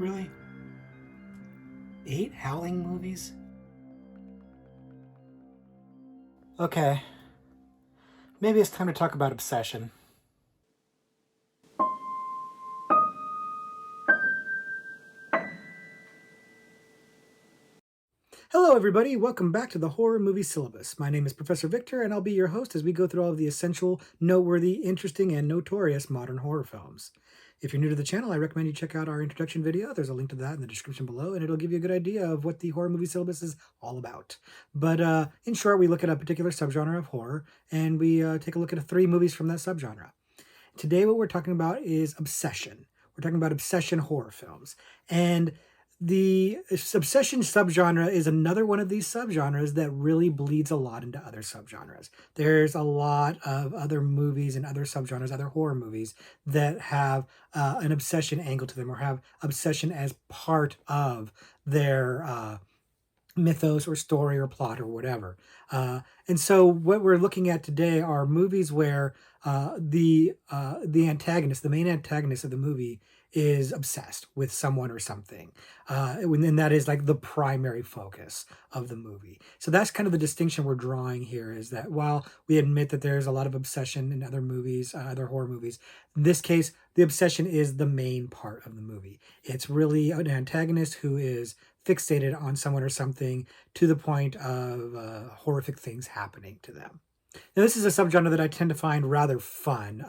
Really? 8 Howling movies? Okay, maybe it's time to talk about obsession. Hello, everybody. Welcome back to the Horror Movie Syllabus. My name is Professor Victor, and I'll be your host as we go through all of the essential, noteworthy, interesting, and notorious modern horror films. If you're new to the channel, I recommend you check out our introduction video. There's a link to that in the description below, and it'll give you a good idea of what the Horror Movie Syllabus is all about. But in short, we look at a particular subgenre of horror, and we take a look at 3 movies from that subgenre. Today, what we're talking about is obsession. We're talking about obsession horror films. And the obsession subgenre is another one of these subgenres that really bleeds a lot into other subgenres. There's a lot of other movies and other subgenres, other horror movies that have an obsession angle to them or have obsession as part of their mythos or story or plot or whatever. And so what we're looking at today are movies where the antagonist, the main antagonist of the movie, is obsessed with someone or something, and that is like the primary focus of the movie. So that's kind of the distinction we're drawing here, is that while we admit that there's a lot of obsession in other movies, other horror movies, in this case, the obsession is the main part of the movie. It's really an antagonist who is fixated on someone or something to the point of horrific things happening to them. Now, this is a subgenre that I tend to find rather fun,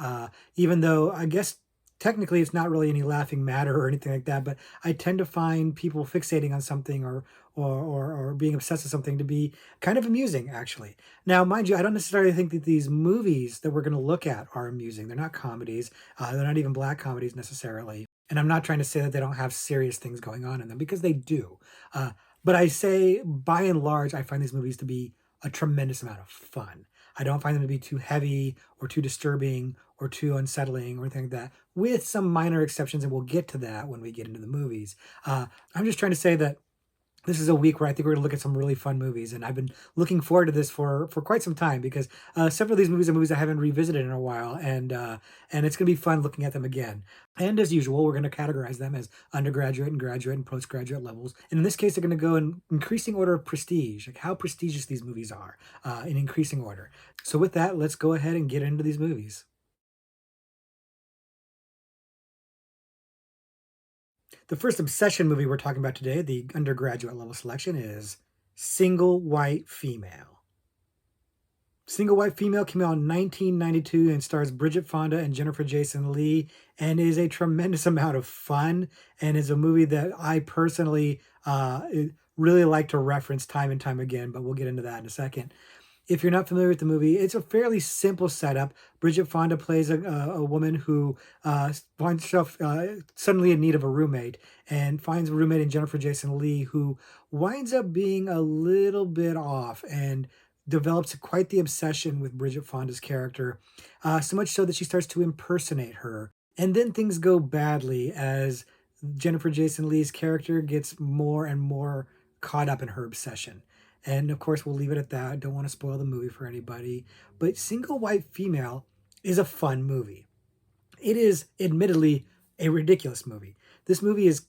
even though I guess technically it's not really any laughing matter or anything like that, but I tend to find people fixating on something or being obsessed with something to be kind of amusing, actually. Now, mind you, I don't necessarily think that these movies that we're going to look at are amusing. They're not comedies. They're not even black comedies necessarily. And I'm not trying to say that they don't have serious things going on in them, because they do. But I say, by and large, I find these movies to be a tremendous amount of fun. I don't find them to be too heavy or too disturbing or too unsettling or anything like that, with some minor exceptions, and we'll get to that when we get into the movies. I'm just trying to say that this is a week where I think we're going to look at some really fun movies, and I've been looking forward to this for quite some time, because several of these movies are movies I haven't revisited in a while, and it's going to be fun looking at them again. And as usual, we're going to categorize them as undergraduate and graduate and postgraduate levels. And in this case, they're going to go in increasing order of prestige, like how prestigious these movies are in increasing order. So with that, let's go ahead and get into these movies. The first obsession movie we're talking about today, the undergraduate level selection, is Single White Female. Single White Female came out in 1992 and stars Bridget Fonda and Jennifer Jason Leigh, and is a tremendous amount of fun, and is a movie that I personally really like to reference time and time again, but we'll get into that in a second. If you're not familiar with the movie, it's a fairly simple setup. Bridget Fonda plays a woman who finds herself suddenly in need of a roommate, and finds a roommate in Jennifer Jason Leigh, who winds up being a little bit off and develops quite the obsession with Bridget Fonda's character, so much so that she starts to impersonate her. And then things go badly as Jennifer Jason Leigh's character gets more and more caught up in her obsession. And of course, we'll leave it at that. I don't want to spoil the movie for anybody. But Single White Female is a fun movie. It is admittedly a ridiculous movie. This movie is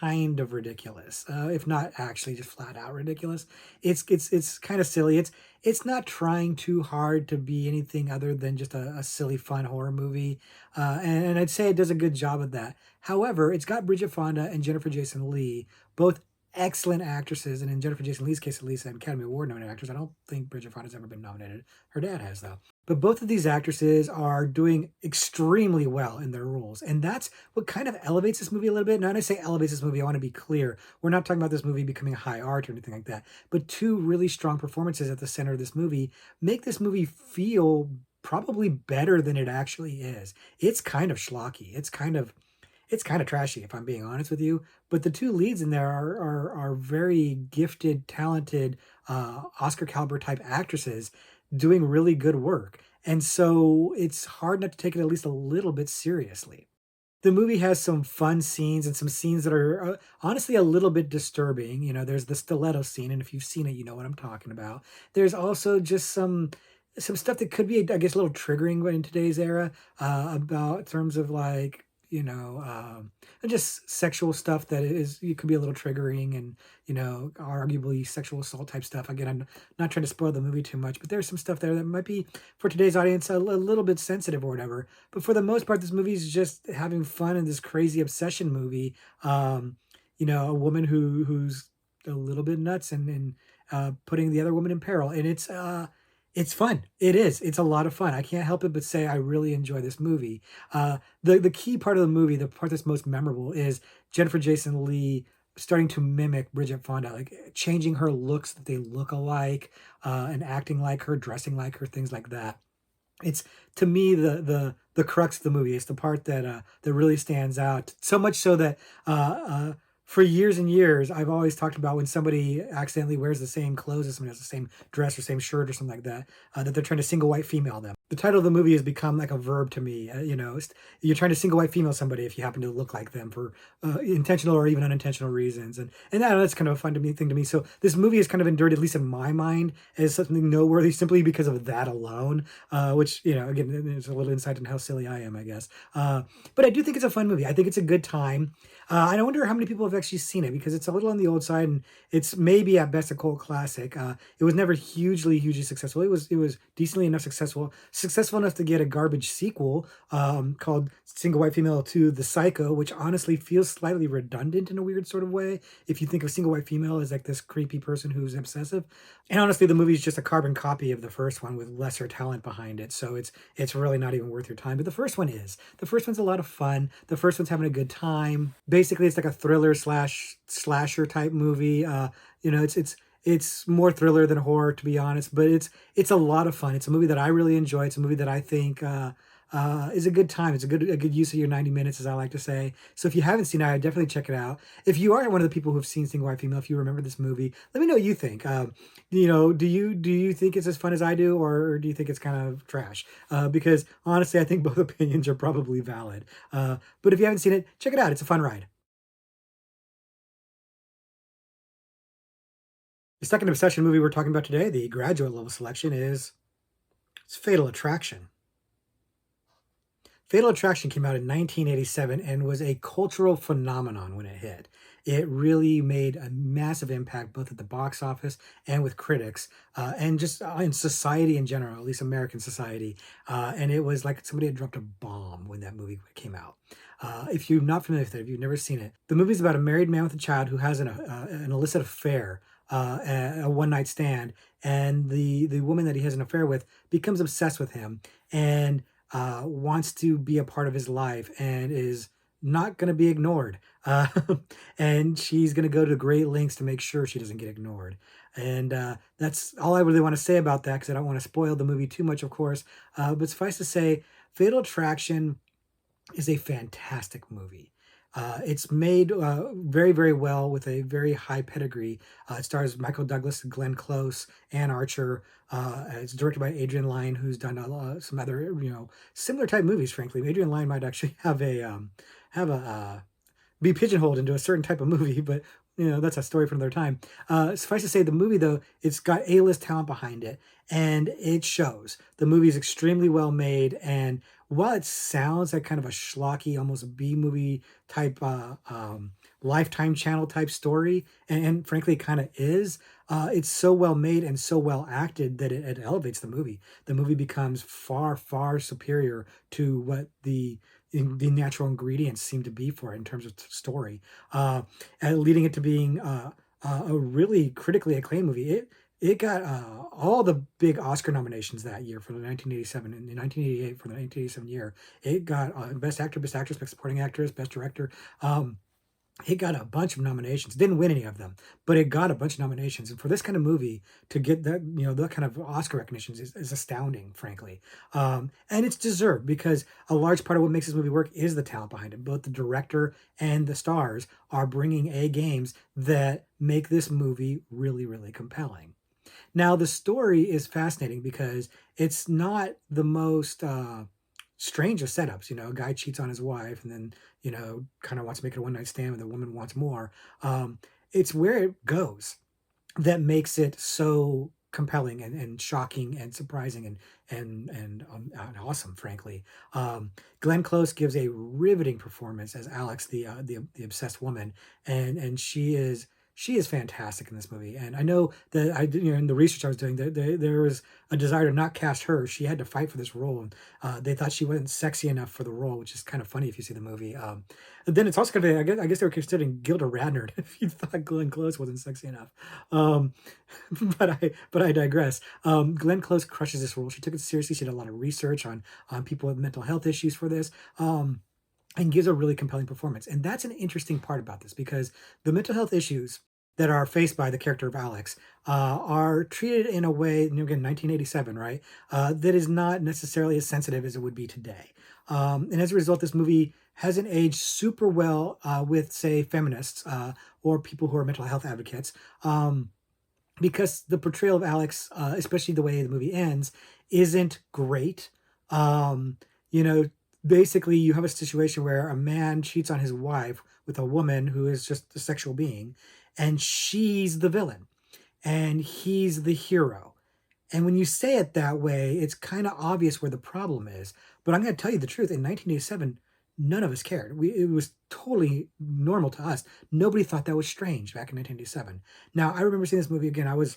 kind of ridiculous, if not actually just flat out ridiculous. It's kind of silly. It's not trying too hard to be anything other than just a silly, fun horror movie, and I'd say it does a good job of that. However, it's got Bridget Fonda and Jennifer Jason Leigh, both excellent actresses, and in Jennifer Jason Leigh's case, at least an Academy Award nominated actress. I don't think Bridget Fonda's ever been nominated. Her dad has, though. But both of these actresses are doing extremely well in their roles, and that's what kind of elevates this movie a little bit. Now, when I say elevates this movie, I want to be clear. We're not talking about this movie becoming high art or anything like that, but two really strong performances at the center of this movie make this movie feel probably better than it actually is. It's kind of schlocky. It's kind of trashy, if I'm being honest with you. But the two leads in there are very gifted, talented, Oscar caliber type actresses doing really good work. And so it's hard not to take it at least a little bit seriously. The movie has some fun scenes and some scenes that are honestly a little bit disturbing. You know, there's the stiletto scene, and if you've seen it, you know what I'm talking about. There's also just some stuff that could be, I guess, a little triggering in today's era, about terms of like and just sexual stuff that is it could be a little triggering, and arguably sexual assault type stuff. Again, I'm not trying to spoil the movie too much, but there's some stuff there that might be for today's audience a little bit sensitive or whatever. But for the most part, this movie is just having fun in this crazy obsession movie. A woman who's a little bit nuts and putting the other woman in peril, and it's fun. It is. It's a lot of fun. I can't help it but say I really enjoy this movie. The key part of the movie, the part that's most memorable, is Jennifer Jason Leigh starting to mimic Bridget Fonda, like changing her looks that they look alike, and acting like her, dressing like her, things like that. It's, to me, the crux of the movie. It's the part that really stands out. So much so that for years and years, I've always talked about when somebody accidentally wears the same clothes as somebody has the same dress or same shirt or something like that, that they're trying to single white female them. The title of the movie has become like a verb to me. You're trying to single white female somebody if you happen to look like them for intentional or even unintentional reasons, and that's kind of a fun thing to me. So this movie has kind of endured, at least in my mind, as something noteworthy simply because of that alone. Which, again, there's a little insight on how silly I am, I guess. But I do think it's a fun movie. I think it's a good time. I wonder how many people have actually seen it, because it's a little on the old side, and it's maybe at best a cult classic. It was never hugely successful. It was decently enough successful enough to get a garbage sequel called Single White Female to The Psycho, which honestly feels slightly redundant in a weird sort of way. If you think of Single White Female as like this creepy person who's obsessive, and honestly, the movie's just a carbon copy of the first one with lesser talent behind it, so it's really not even worth your time. But the first one is. The first one's a lot of fun. The first one's having a good time. Basically, it's like a thriller slash slasher type movie. It's more thriller than horror, to be honest, but it's a lot of fun. It's a movie that I really enjoy. It's a movie that I think is a good time. It's a good use of your 90 minutes, as I like to say. So if you haven't seen it, I definitely check it out. If you are one of the people who've seen Single White Female, if you remember this movie, let me know what you think. Do you think it's as fun as I do, or do you think it's kind of trash? Because honestly, I think both opinions are probably valid. But if you haven't seen it, check it out. It's a fun ride. The second obsession movie we're talking about today, the graduate level selection, is it's Fatal Attraction. Fatal Attraction came out in 1987 and was a cultural phenomenon when it hit. It really made a massive impact both at the box office and with critics, and just in society in general, at least American society. And it was like somebody had dropped a bomb when that movie came out. If you're not familiar with it, if you've never seen it, the movie's about a married man with a child who has an illicit affair, a one night stand, and the woman that he has an affair with becomes obsessed with him, and wants to be a part of his life, and is not going to be ignored. Uh, and she's going to go to great lengths to make sure she doesn't get ignored. And that's all I really want to say about that, because I don't want to spoil the movie too much, of course. But suffice to say, Fatal Attraction is a fantastic movie. It's made very well with a very high pedigree. It stars Michael Douglas, Glenn Close, Ann Archer. It's directed by Adrian Lyne, who's done some other similar type movies. Frankly, Adrian Lyne might actually have a be pigeonholed into a certain type of movie, but that's a story for another time. Suffice to say, the movie, though, it's got A-list talent behind it, and it shows. The movie is extremely well made, and while it sounds like kind of a schlocky, almost B movie type, Lifetime Channel type story, and frankly, it kind of is. It's so well made and so well acted that it elevates the movie. The movie becomes far superior to what the natural ingredients seem to be for it in terms of story, and leading it to being a really critically acclaimed movie. It got all the big Oscar nominations that year for the 1987 and the 1988 for the 1987 year. It got Best Actor, Best Actress, Best Supporting Actress, Best Director. It got a bunch of nominations. Didn't win any of them, but it got a bunch of nominations. And for this kind of movie to get that kind of Oscar recognition is astounding, frankly. And it's deserved, because a large part of what makes this movie work is the talent behind it. Both the director and the stars are bringing A games that make this movie really compelling. Now, the story is fascinating because it's not the most strange of setups. A guy cheats on his wife, and then, kind of wants to make it a one night stand, and the woman wants more. It's where it goes that makes it so compelling and shocking and surprising and awesome, frankly. Um, Glenn Close gives a riveting performance as Alex, the obsessed woman, and she is fantastic in this movie. And I know that in the research I was doing, there was a desire to not cast her. She had to fight for this role, and they thought she wasn't sexy enough for the role, which is kind of funny if you see the movie. And then it's also kind of, I guess they were considering Gilda Radner if you thought Glenn Close wasn't sexy enough. Um, but I digress. Glenn Close crushes this role. She took it seriously. She did a lot of research on people with mental health issues for this. And gives a really compelling performance. And that's an interesting part about this because the mental health issues that are faced by the character of Alex are treated in a way, again, 1987, right? That is not necessarily as sensitive as it would be today. And as a result, this movie hasn't aged super well with, say, feminists or people who are mental health advocates. Because the portrayal of Alex, especially the way the movie ends, isn't great. Um, you know, Basically, you have a situation where a man cheats on his wife with a woman who is just a sexual being, and she's the villain, and he's the hero. And when you say it that way, it's kind of obvious where the problem is. But I'm going to tell you the truth. In 1987, none of us cared. It was totally normal to us. Nobody thought that was strange back in 1987. Now, I remember seeing this movie again. I was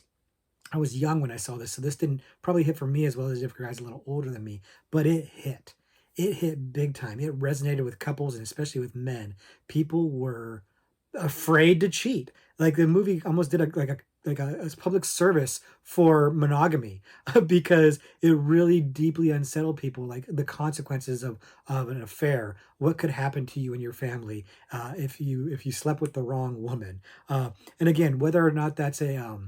young when I saw this, so this didn't probably hit for me as well as if guys a little older than me, but it hit. It hit big time. It resonated with couples and especially with men. People were afraid to cheat. Like the movie almost did a public service for monogamy because it really deeply unsettled people, like the consequences of an affair, what could happen to you and your family if you slept with the wrong woman. And again, whether or not that's a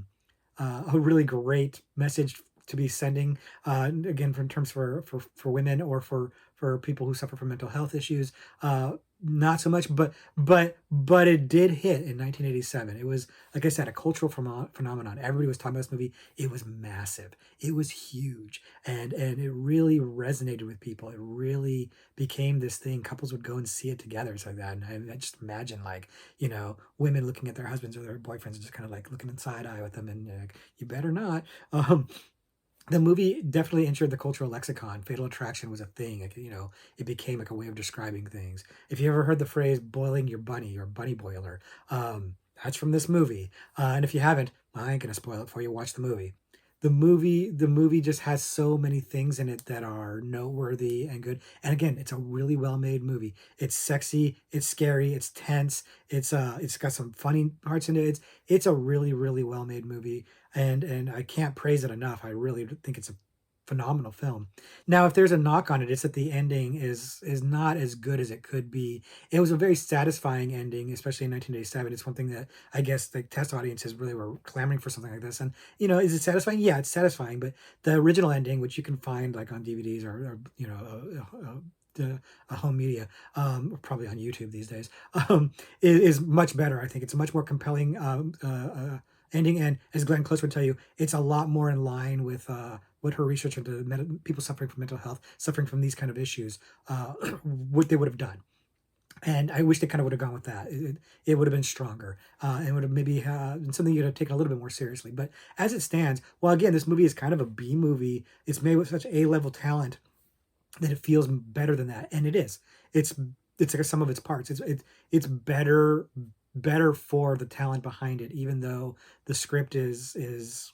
really great message to be sending, again, for in terms for women or for people who suffer from mental health issues, not so much, but it did hit in 1987. It was, like I said, a cultural phenomenon. Everybody was talking about this movie. It was massive. It was huge, and it really resonated with people. It really became this thing. Couples would go and see it together. It's like that, and I just imagine, like, women looking at their husbands or their boyfriends and just kind of like looking in side eye with them, and like, you better not. The movie definitely entered the cultural lexicon. Fatal attraction was a thing. Like, it became like a way of describing things. If you ever heard the phrase boiling your bunny or bunny boiler, that's from this movie. And if you haven't, well, I ain't gonna spoil it for you. Watch the movie. The movie just has so many things in it that are noteworthy and good. And again, it's a really well made movie. It's sexy, it's scary, it's tense, it's got some funny parts in it. It's a really, really well made movie, and I can't praise it enough. I really think it's a phenomenal film. Now, if there's a knock on it, it's that the ending is not as good as it could be. It was a very satisfying ending, especially in 1987. It's one thing that I guess the test audiences really were clamoring for something like this. And is it satisfying? Yeah, it's satisfying. But the original ending, which you can find like on DVDs or a home media, or probably on YouTube these days, is much better. I think it's a much more compelling ending, and as Glenn Close would tell you, it's a lot more in line with what her research into people suffering from mental health, suffering from these kind of issues, what they would have done. And I wish they kind of would have gone with that. It would have been stronger, and would have maybe been something you'd have taken a little bit more seriously. But as it stands, well, again, this movie is kind of a B movie. It's made with such A-level talent that it feels better than that, and it is. It's like a sum of its parts. It's better for the talent behind it, even though the script is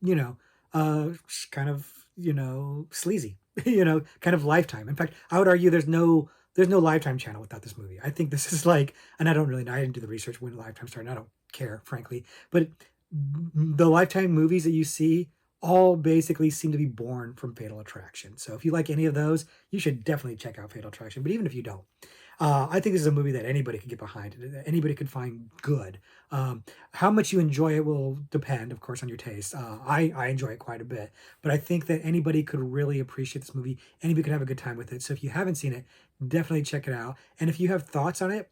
you know kind of sleazy, kind of Lifetime. In fact, I would argue there's no Lifetime channel without this movie. I think this is like, and I don't really know, I didn't do the research when Lifetime started. I don't care, frankly, but the Lifetime movies that you see all basically seem to be born from Fatal Attraction. So if you like any of those, you should definitely check out Fatal Attraction. But even if you don't, I think this is a movie that anybody could get behind, that anybody could find good. How much you enjoy it will depend, of course, on your taste. I enjoy it quite a bit, but I think that anybody could really appreciate this movie. Anybody could have a good time with it. So if you haven't seen it, definitely check it out. And if you have thoughts on it,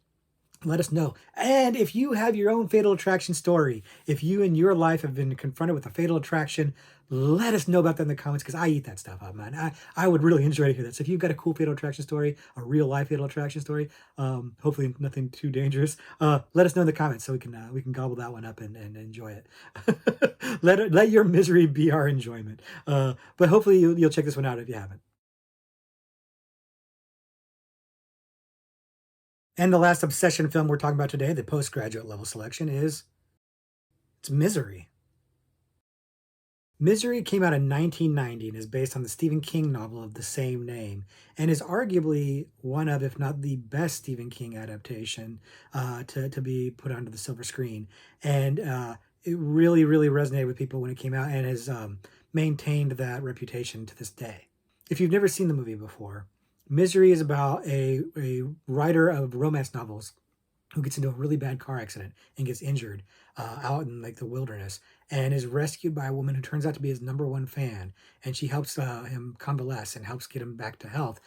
Let us know. And if you have your own fatal attraction story, if you in your life have been confronted with a fatal attraction, let us know about that in the comments because I eat that stuff up, man. I would really enjoy to hear that. So if you've got a cool fatal attraction story, a real life fatal attraction story, hopefully nothing too dangerous, let us know in the comments so we can gobble that one up and enjoy it. Let your misery be our enjoyment. But hopefully you'll check this one out if you haven't. And the last obsession film we're talking about today, the postgraduate level selection, is it's Misery. Misery came out in 1990 and is based on the Stephen King novel of the same name, and is arguably one of, if not the best Stephen King adaptation to be put onto the silver screen. And it really, really resonated with people when it came out and has maintained that reputation to this day. If you've never seen the movie before, Misery is about a writer of romance novels who gets into a really bad car accident and gets injured out in like the wilderness and is rescued by a woman who turns out to be his number one fan, and she helps him convalesce and helps get him back to health.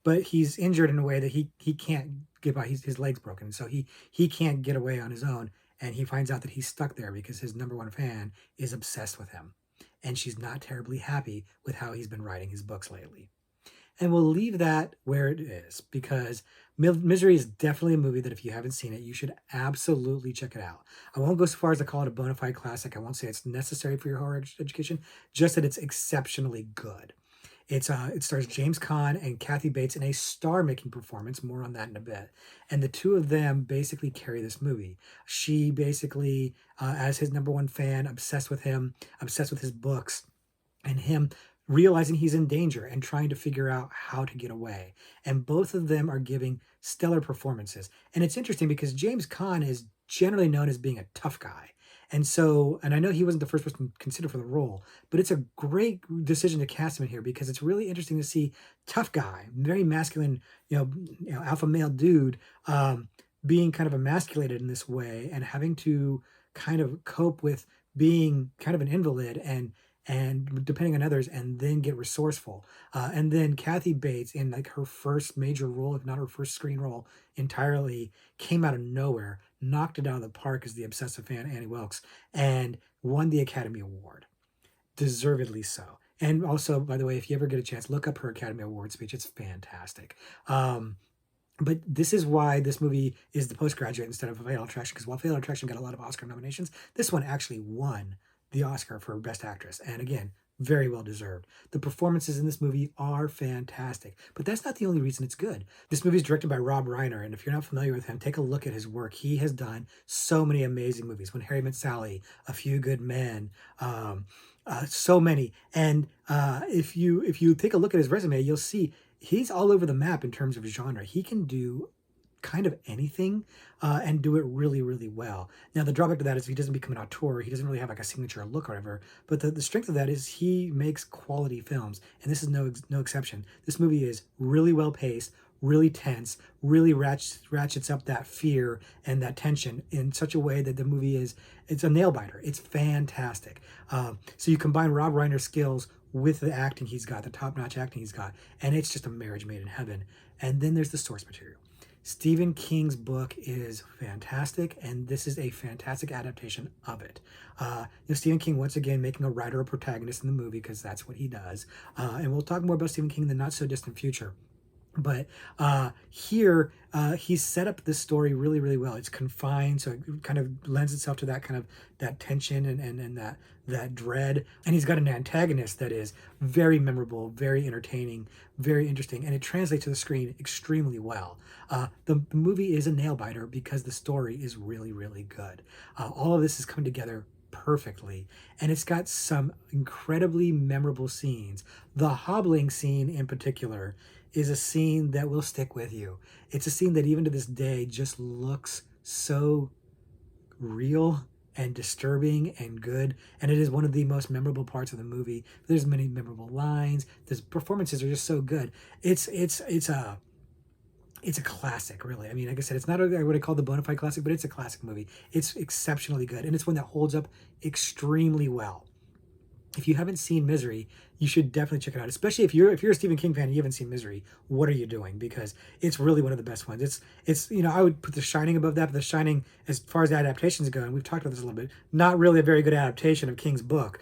But he's injured in a way that he can't get by. His leg's broken, so he can't get away on his own, and he finds out that he's stuck there because his number one fan is obsessed with him, and she's not terribly happy with how he's been writing his books lately. And we'll leave that where it is because Misery is definitely a movie that if you haven't seen it, you should absolutely check it out. I won't go so far as to call it a bona fide classic. I won't say it's necessary for your horror education, just that it's exceptionally good. It stars James Caan and Kathy Bates in a star-making performance. More on that in a bit. And the two of them basically carry this movie. She basically, as his number one fan, obsessed with him, obsessed with his books, and him realizing he's in danger and trying to figure out how to get away. And both of them are giving stellar performances. And it's interesting because James Caan is generally known as being a tough guy. And I know he wasn't the first person considered for the role, but it's a great decision to cast him in here because it's really interesting to see tough guy, very masculine, alpha male dude, being kind of emasculated in this way and having to kind of cope with being kind of an invalid and depending on others, and then get resourceful. And then Kathy Bates, in like her first major role, if not her first screen role entirely, came out of nowhere, knocked it out of the park as the obsessive fan Annie Wilkes, and won the Academy Award, deservedly so. And also, by the way, if you ever get a chance, look up her Academy Award speech. It's fantastic. But this is why this movie is the postgraduate instead of Fatal Attraction, because while Fatal Attraction got a lot of Oscar nominations, this one actually won the Oscar for Best Actress. And again, very well deserved. The performances in this movie are fantastic, but that's not the only reason it's good. This movie is directed by Rob Reiner, and if you're not familiar with him, take a look at his work. He has done so many amazing movies. When Harry Met Sally, A Few Good Men, so many. And if you take a look at his resume, you'll see he's all over the map in terms of genre. He can do kind of anything and do it really, really well. Now, the drawback to that is he doesn't become an auteur. He doesn't really have like a signature look or whatever. But the strength of that is he makes quality films, and this is no exception. This movie is really well paced, really tense, really ratchets up that fear and that tension in such a way that the movie it's a nail biter. It's fantastic. So you combine Rob Reiner's skills with the acting he's got, the top-notch acting he's got, and it's just a marriage made in heaven. And then there's the source material. Stephen King's book is fantastic, and this is a fantastic adaptation of it. Stephen King, once again, making a writer a protagonist in the movie because that's what he does. And we'll talk more about Stephen King in the not-so-distant future. But here, he's set up this story really, really well. It's confined, so it kind of lends itself to that kind of that tension and that dread. And he's got an antagonist that is very memorable, very entertaining, very interesting, and it translates to the screen extremely well. The movie is a nail biter because the story is really, really good. All of this is coming together perfectly, and it's got some incredibly memorable scenes. The hobbling scene in particular is a scene that will stick with you. It's a scene that even to this day just looks so real and disturbing and good, and it is one of the most memorable parts of the movie. There's many memorable lines. The performances are just so good. It's a classic, really. I mean, like I said, it's not what I call the bona fide classic, but it's a classic movie. It's exceptionally good, and it's one that holds up extremely well. If you haven't seen Misery, you should definitely check it out. Especially if you're a Stephen King fan and you haven't seen Misery, what are you doing? Because it's really one of the best ones. It's I would put The Shining above that, but The Shining, as far as adaptations go, and we've talked about this a little bit, not really a very good adaptation of King's book.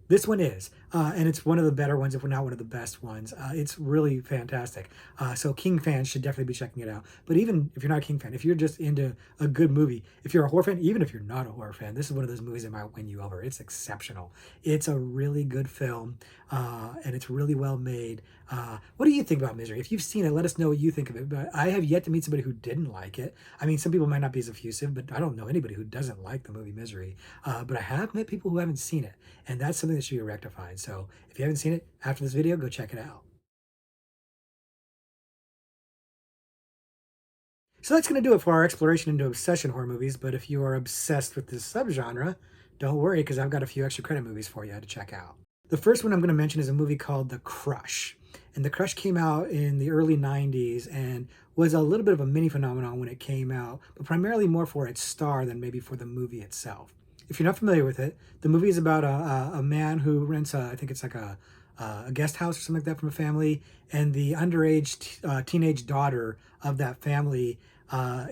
This one is, and it's one of the better ones, if not one of the best ones. It's really fantastic. So King fans should definitely be checking it out. But even if you're not a King fan, if you're just into a good movie, if you're a horror fan, even if you're not a horror fan, this is one of those movies that might win you over. It's exceptional. It's a really good film, and it's really well made. What do you think about Misery? If you've seen it, let us know what you think of it. But I have yet to meet somebody who didn't like it. I mean, some people might not be as effusive, but I don't know anybody who doesn't like the movie Misery. But I have met people who haven't seen it, and that's something that should be rectified. So if you haven't seen it, after this video, go check it out. So that's going to do it for our exploration into obsession horror movies. But if you are obsessed with this subgenre, don't worry, because I've got a few extra credit movies for you to check out. The first one I'm going to mention is a movie called The Crush. And The Crush came out in the early 90s and was a little bit of a mini phenomenon when it came out, but primarily more for its star than maybe for the movie itself. If you're not familiar with it, the movie is about a man who rents I think it's like a guest house or something like that from a family, and the underage teenage daughter of that family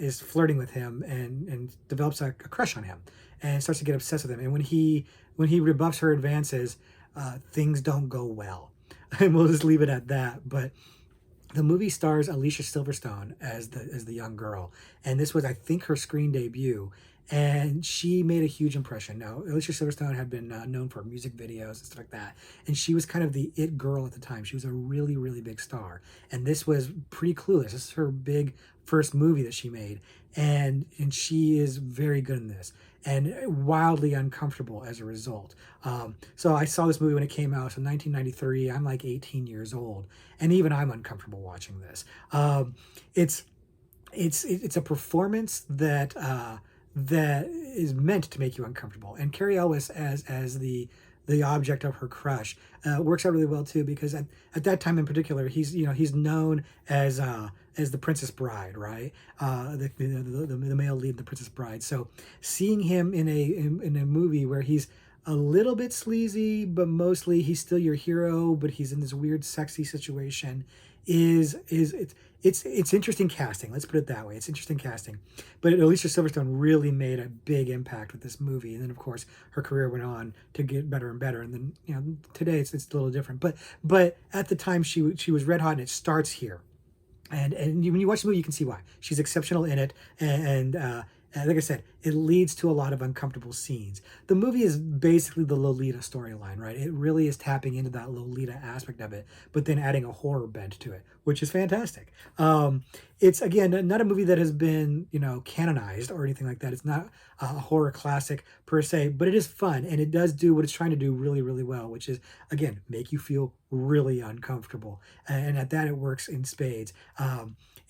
is flirting with him and develops a crush on him and starts to get obsessed with him. And when he rebuffs her advances, things don't go well. And we'll just leave it at that. But the movie stars Alicia Silverstone as the young girl, and this was, I think, her screen debut, and she made a huge impression. Now, Alicia Silverstone had been known for music videos and stuff like that, and she was kind of the it girl at the time. She was a really, really big star, and this was pretty clueless. This is her big first movie that she made, and she is very good in this and wildly uncomfortable as a result. So I saw this movie when it came out, so 1993. I'm like 18 years old, and even I'm uncomfortable watching this. It's it's a performance that is meant to make you uncomfortable, and Carrie Elwes as the object of her crush works out really well too, because at that time in particular, he's known as the Princess Bride, right? The male lead, the Princess Bride. So seeing him in a movie where he's a little bit sleazy, but mostly he's still your hero, but he's in this weird, sexy situation, is it's interesting casting. Let's put it that way. It's interesting casting. But Alicia Silverstone really made a big impact with this movie, and then of course her career went on to get better and better. And then today it's a little different. But at the time she was red hot, and it starts here. And when you watch the movie, you can see why she's exceptional in it, and like I said, it leads to a lot of uncomfortable scenes. The movie is basically the Lolita storyline, right? It really is tapping into that Lolita aspect of it, but then adding a horror bent to it, which is fantastic. It's again not a movie that has been canonized or anything like that. It's not a horror classic per se, but it is fun, and it does do what it's trying to do really, really well, which is again make you feel really uncomfortable, and at that it works in spades.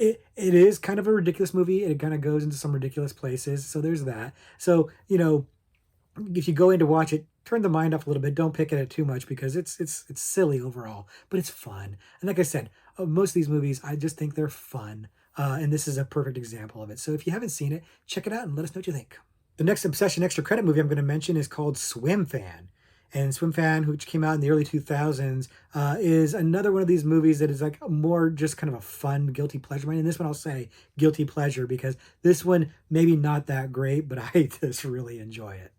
It is kind of a ridiculous movie. It kind of goes into some ridiculous places. So there's that. So, if you go in to watch it, turn the mind off a little bit. Don't pick at it too much because it's silly overall, but it's fun. And like I said, most of these movies, I just think they're fun. And this is a perfect example of it. So if you haven't seen it, check it out and let us know what you think. The next Obsession Extra Credit movie I'm going to mention is called Swim Fan. And Swim Fan, which came out in the early 2000s, is another one of these movies that is like more just kind of a fun, guilty pleasure. And this one I'll say guilty pleasure because this one maybe not that great, but I just really enjoy it.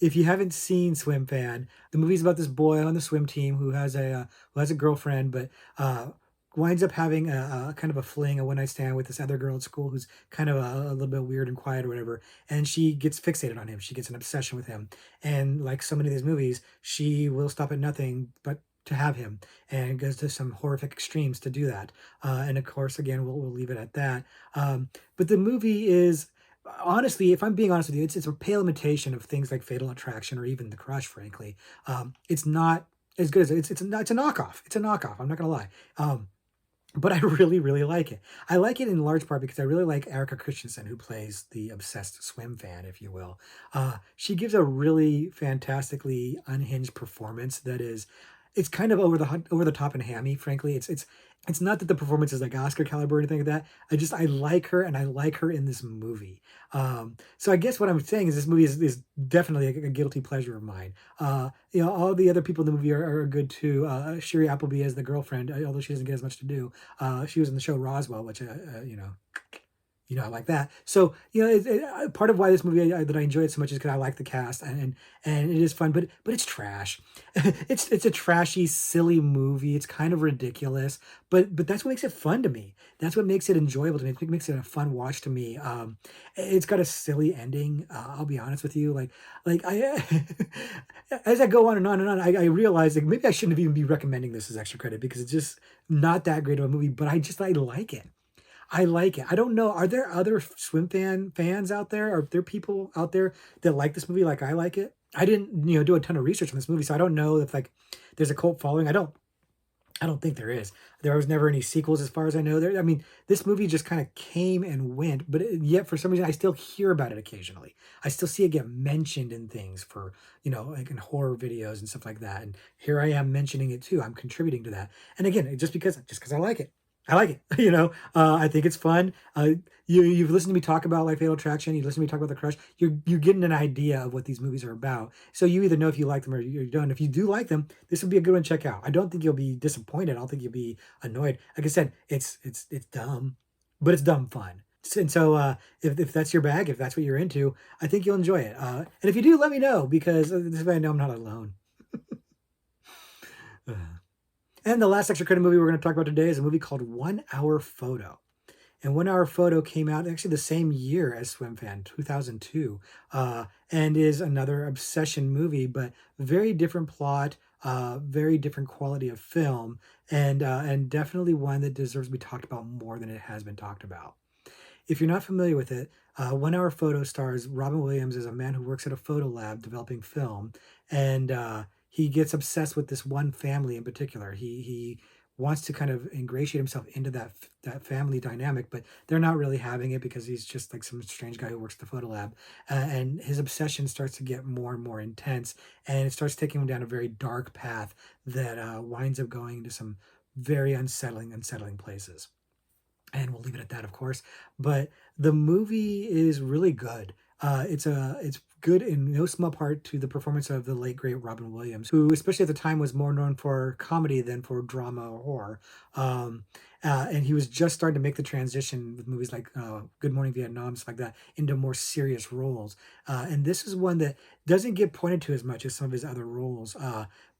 If you haven't seen Swim Fan, the movie's about this boy on the swim team who has a girlfriend, but winds up having a kind of a fling, a one night stand with this other girl at school who's kind of a little bit weird and quiet or whatever. And she gets fixated on him. She gets an obsession with him. And like so many of these movies, she will stop at nothing but to have him and goes to some horrific extremes to do that. And of course, again, we'll leave it at that. But the movie is honestly, if I'm being honest with you, it's a pale imitation of things like Fatal Attraction or even The Crush, frankly. It's not as good as it's a knockoff. It's a knockoff. I'm not gonna lie. But I really, really like it. I like it in large part because I really like Erica Christensen, who plays the obsessed swim fan, if you will. She gives a really fantastically unhinged performance that is it's kind of over the top and hammy, frankly. It's not that the performance is like Oscar caliber or anything like that. I like her, and I like her in this movie. So I guess what I'm saying is this movie is definitely a guilty pleasure of mine. All the other people in the movie are good too. Shiri Appleby as the girlfriend, although she doesn't get as much to do. She was in the show Roswell, which I like that. So part of why this movie that I enjoy it so much is because I like the cast, and it is fun, but it's trash. It's a trashy, silly movie. It's kind of ridiculous, but that's what makes it fun to me. That's what makes it enjoyable to me. It makes it a fun watch to me. It's got a silly ending. I'll be honest with you, like I as I go on and on and on, I realize like maybe I shouldn't even be recommending this as extra credit because it's just not that great of a movie. But I like it. I like it. I don't know. Are there other fans out there? Are there people out there that like this movie like I like it? I didn't, do a ton of research on this movie, so I don't know if like there's a cult following. I don't think there is. There was never any sequels as far as I know. I mean, this movie just kind of came and went, but yet for some reason I still hear about it occasionally. I still see it get mentioned in things for, like in horror videos and stuff like that. And here I am mentioning it too. I'm contributing to that. And again, just because I like it. I like it. I think it's fun. You've listened to me talk about like Fatal Attraction. You listen to me talk about The Crush. You're getting an idea of what these movies are about. So you either know if you like them or you don't. If you do like them, this would be a good one to check out. I don't think you'll be disappointed. I don't think you'll be annoyed. Like I said, it's dumb, but it's dumb fun. And so if that's your bag, if that's what you're into, I think you'll enjoy it. And if you do, let me know because this way I know I'm not alone. And the last extra credit movie we're going to talk about today is a movie called 1 Hour Photo. And 1 Hour Photo came out actually the same year as Swim Fan, 2002, and is another obsession movie, but very different plot, very different quality of film, and definitely one that deserves to be talked about more than it has been talked about. If you're not familiar with it, 1 Hour Photo stars Robin Williams as a man who works at a photo lab developing film, and he gets obsessed with this one family in particular. He wants to kind of ingratiate himself into that family dynamic, but they're not really having it because he's just like some strange guy who works at the photo lab. And his obsession starts to get more and more intense, and it starts taking him down a very dark path that winds up going into some very unsettling places. And we'll leave it at that, of course. But the movie is really good. It's good in no small part to the performance of the late great Robin Williams, who, especially at the time, was more known for comedy than for drama or horror. And he was just starting to make the transition with movies like Good Morning Vietnam, stuff like that, into more serious roles. And this is one that doesn't get pointed to as much as some of his other roles,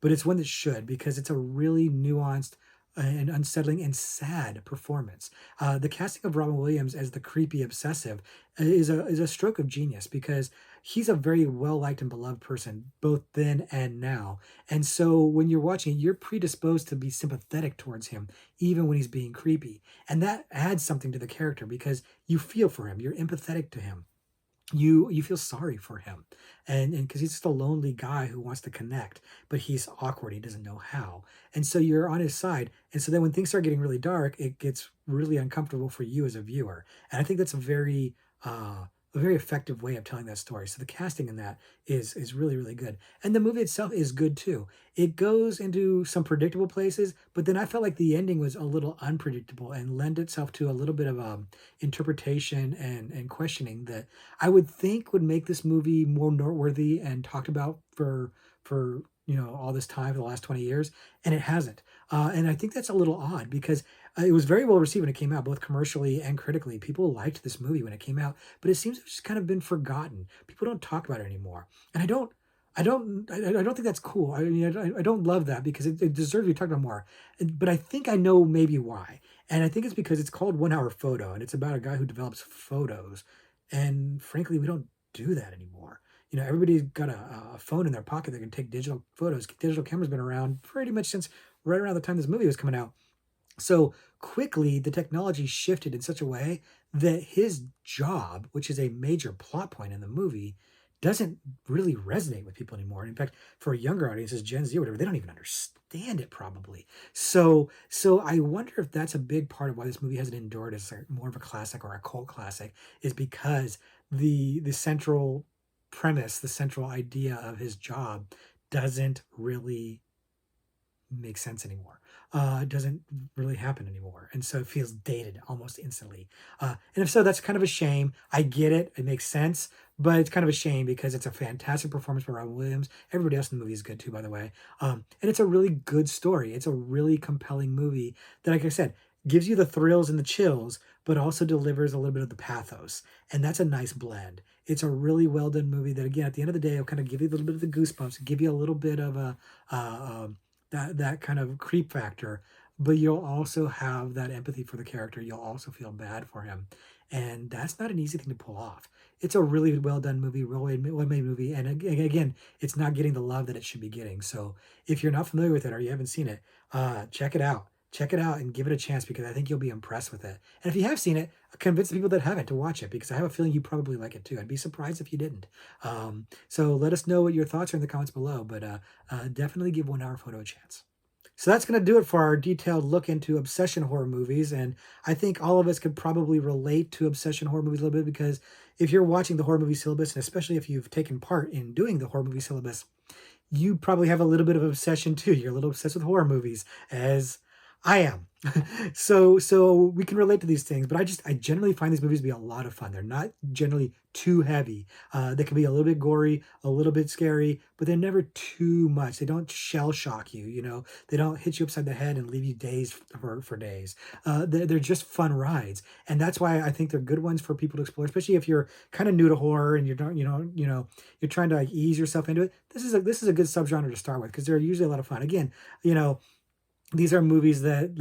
but it's one that should because it's a really nuanced and unsettling and sad performance. The casting of Robin Williams as the creepy obsessive is a stroke of genius because he's a very well liked and beloved person both then and now. And so when you're watching it, you're predisposed to be sympathetic towards him even when he's being creepy, and that adds something to the character because you feel for him, you're empathetic to him, you feel sorry for him, and because he's just a lonely guy who wants to connect, but he's awkward, he doesn't know how, and so you're on his side. And so then when things start getting really dark, it gets really uncomfortable for you as a viewer, and I think that's a very effective way of telling that story. So the casting in that is really good, and the movie itself is good too. It goes into some predictable places, but then I felt like the ending was a little unpredictable and lend itself to a little bit of interpretation and questioning that I would think would make this movie more noteworthy and talked about for all this time for the last 20 years, and it hasn't. And I think that's a little odd because it was very well received when it came out, both commercially and critically. People liked this movie when it came out, but it seems to have just kind of been forgotten. People don't talk about it anymore, and I don't think that's cool. I mean, I don't love that because it deserves to be talked about more. But I think I know maybe why, and I think it's because it's called 1 Hour Photo, and it's about a guy who develops photos, and frankly, we don't do that anymore. Everybody's got a phone in their pocket that can take digital photos. Digital cameras been around pretty much since right around the time this movie was coming out. So quickly, the technology shifted in such a way that his job, which is a major plot point in the movie, doesn't really resonate with people anymore. In fact, for younger audiences, Gen Z or whatever, they don't even understand it probably. So I wonder if that's a big part of why this movie hasn't endured as more of a classic or a cult classic, is because the central premise, the central idea of his job doesn't really make sense anymore. It doesn't really happen anymore. And so it feels dated almost instantly. And if so, that's kind of a shame. I get it. It makes sense, but it's kind of a shame because it's a fantastic performance by Robin Williams. Everybody else in the movie is good too, by the way. And it's a really good story. It's a really compelling movie that, like I said, gives you the thrills and the chills, but also delivers a little bit of the pathos. And that's a nice blend. It's a really well done movie that, again, at the end of the day, will kind of give you a little bit of the goosebumps, give you a little bit of uh, that kind of creep factor, but you'll also have that empathy for the character. You'll also feel bad for him, and that's not an easy thing to pull off. It's a really well done movie, well made movie, and again, it's not getting the love that it should be getting. So if you're not familiar with it or you haven't seen it, check it out. Check it out and give it a chance because I think you'll be impressed with it. And if you have seen it, convince the people that haven't to watch it because I have a feeling you probably like it too. I'd be surprised if you didn't. So let us know what your thoughts are in the comments below, but definitely give 1 Hour Photo a chance. So that's going to do it for our detailed look into obsession horror movies. And I think all of us could probably relate to obsession horror movies a little bit because if you're watching the horror movie syllabus, and especially if you've taken part in doing the horror movie syllabus, you probably have a little bit of obsession too. You're a little obsessed with horror movies, as I am. So we can relate to these things, but I generally find these movies to be a lot of fun. They're not generally too heavy. They can be a little bit gory, a little bit scary, but they're never too much. They don't shell shock you, you know. They don't hit you upside the head and leave you dazed for days. They're just fun rides, and that's why I think they're good ones for people to explore, especially if you're kind of new to horror and you don't, you're trying to like ease yourself into it. This is a good subgenre to start with because they're usually a lot of fun. Again, these are movies that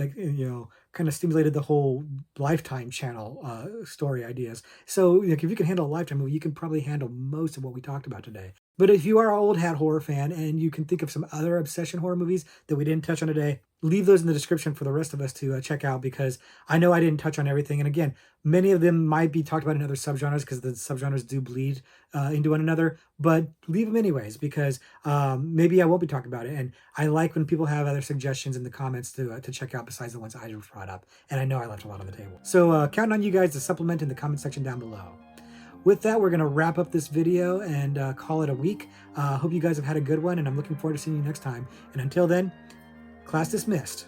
kind of stimulated the whole Lifetime channel story ideas. So like, if you can handle a Lifetime movie, you can probably handle most of what we talked about today. But if you are an old hat horror fan and you can think of some other obsession horror movies that we didn't touch on today, leave those in the description for the rest of us to check out because I know I didn't touch on everything. And again, many of them might be talked about in other subgenres because the subgenres do bleed into one another, but leave them anyways because maybe I won't be talking about it. And I like when people have other suggestions in the comments to check out besides the ones I just brought up. And I know I left a lot on the table. So counting on you guys to supplement in the comment section down below. With that, we're going to wrap up this video and call it a week. Hope you guys have had a good one, and I'm looking forward to seeing you next time. And until then, class dismissed.